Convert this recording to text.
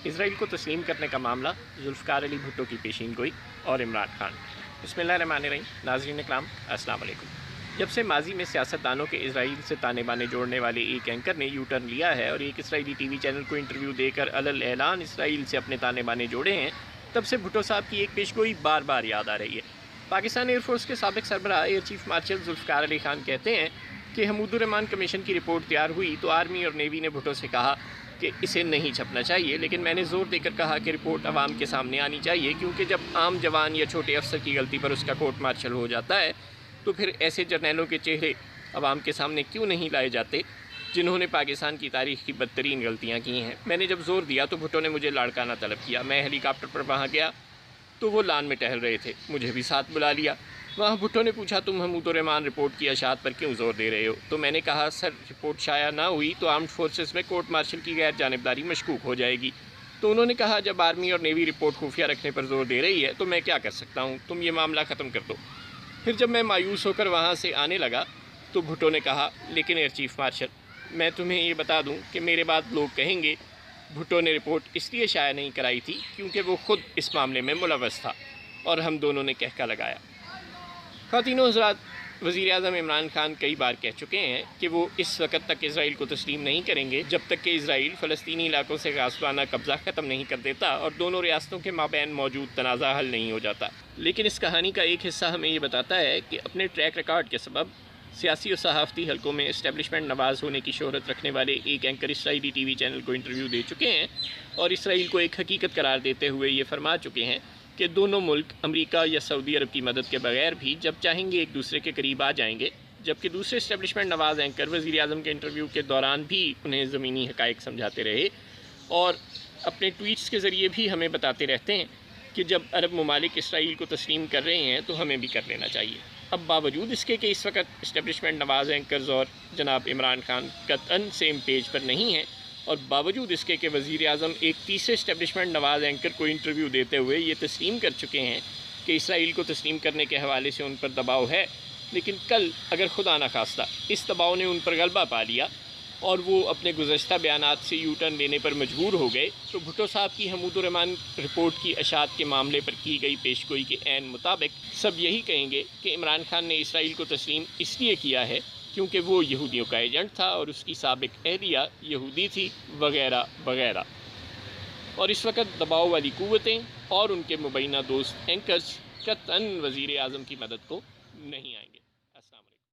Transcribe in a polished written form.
اسرائیل کو تسلیم کرنے کا معاملہ، ذوالفقار علی بھٹو کی پیشین گوئی اور عمران خان۔ بسم اللہ الرحمن الرحیم۔ ناظرین اکرام السلام علیکم۔ جب سے ماضی میں سیاستدانوں کے اسرائیل سے تانے بانے جوڑنے والے ایک اینکر نے یو ٹرن لیا ہے اور ایک اسرائیلی ٹی وی چینل کو انٹرویو دے کر علل اعلان اسرائیل سے اپنے تانے بانے جوڑے ہیں، تب سے بھٹو صاحب کی ایک پیش گوئی بار بار یاد آ رہی ہے۔ پاکستان ایئر فورس کے سابق سربراہ air chief marshal Zulfiqar Ali Khan کہتے ہیں کہ حمود الرحمان کمیشن کی رپورٹ تیار ہوئی تو آرمی اور نیوی نے بھٹو سے کہا کہ اسے نہیں چھپنا چاہیے، لیکن میں نے زور دے کر کہا کہ رپورٹ عوام کے سامنے آنی چاہیے، کیونکہ جب عام جوان یا چھوٹے افسر کی غلطی پر اس کا کورٹ مارشل ہو جاتا ہے تو پھر ایسے جرنیلوں کے چہرے عوام کے سامنے کیوں نہیں لائے جاتے جنہوں نے پاکستان کی تاریخ کی بدترین غلطیاں کی ہیں۔ میں نے جب زور دیا تو بھٹو نے مجھے لاڑکانہ طلب کیا۔ میں ہیلی کاپٹر پر وہاں گیا تو وہ لان میں ٹہل رہے تھے، مجھے بھی ساتھ بلا لیا۔ وہاں بھٹو نے پوچھا تم حمود الرحمان رپورٹ کی اشاعت پر کیوں زور دے رہے ہو؟ تو میں نے کہا سر رپورٹ شائع نہ ہوئی تو آرمڈ فورسز میں کورٹ مارشل کی غیر جانبداری مشکوک ہو جائے گی۔ تو انہوں نے کہا جب آرمی اور نیوی رپورٹ خفیہ رکھنے پر زور دے رہی ہے تو میں کیا کر سکتا ہوں، تم یہ معاملہ ختم کر دو۔ پھر جب میں مایوس ہو کر وہاں سے آنے لگا تو بھٹو نے کہا لیکن ایئر چیف مارشل میں تمہیں یہ بتا دوں کہ میرے بعد لوگ کہیں گے بھٹو نے رپورٹ اس لیے شائع نہیں کرائی تھی کیونکہ وہ خود اس معاملے میں ملوث تھا، اور ہم دونوں نے کہکا لگایا۔ خواتین و حضرات، وزیر اعظم عمران خان کئی بار کہہ چکے ہیں کہ وہ اس وقت تک اسرائیل کو تسلیم نہیں کریں گے جب تک کہ اسرائیل فلسطینی علاقوں سے غاصبانہ قبضہ ختم نہیں کر دیتا اور دونوں ریاستوں کے مابین موجود تنازع حل نہیں ہو جاتا۔ لیکن اس کہانی کا ایک حصہ ہمیں یہ بتاتا ہے کہ اپنے ٹریک ریکارڈ کے سبب سیاسی و صحافتی حلقوں میں اسٹیبلشمنٹ نواز ہونے کی شہرت رکھنے والے ایک اینکر اسرائیلی ٹی وی چینل کو انٹرویو دے چکے ہیں اور اسرائیل کو ایک حقیقت قرار دیتے ہوئے یہ فرما چکے ہیں کہ دونوں ملک امریکہ یا سعودی عرب کی مدد کے بغیر بھی جب چاہیں گے ایک دوسرے کے قریب آ جائیں گے، جبکہ دوسرے اسٹیبلشمنٹ نواز اینکر وزیر اعظم کے انٹرویو کے دوران بھی انہیں زمینی حقائق سمجھاتے رہے اور اپنے ٹویٹس کے ذریعے بھی ہمیں بتاتے رہتے ہیں کہ جب عرب ممالک اسرائیل کو تسلیم کر رہے ہیں تو ہمیں بھی کر لینا چاہیے۔ اب باوجود اس کے کہ اس وقت اسٹیبلشمنٹ نواز اینکرز اور جناب عمران خان قطعاً سیم پیج پر نہیں ہیں، اور باوجود اس کے کہ وزیر اعظم ایک تیسرے اسٹیبلشمنٹ نواز اینکر کو انٹرویو دیتے ہوئے یہ تسلیم کر چکے ہیں کہ اسرائیل کو تسلیم کرنے کے حوالے سے ان پر دباؤ ہے، لیکن کل اگر خدا نخواستہ اس دباؤ نے ان پر غلبہ پا لیا اور وہ اپنے گزشتہ بیانات سے یو ٹرن لینے پر مجبور ہو گئے تو بھٹو صاحب کی حمود الرحمان رپورٹ کی اشاعت کے معاملے پر کی گئی پیش گوئی کے عین مطابق سب یہی کہیں گے کہ عمران خان نے اسرائیل کو تسلیم اس لیے کیا ہے کیونکہ وہ یہودیوں کا ایجنٹ تھا اور اس کی سابق اہلیہ یہودی تھی وغیرہ وغیرہ، اور اس وقت دباؤ والی قوتیں اور ان کے مبینہ دوست اینکرز قطعاً وزیر اعظم کی مدد کو نہیں آئیں گے۔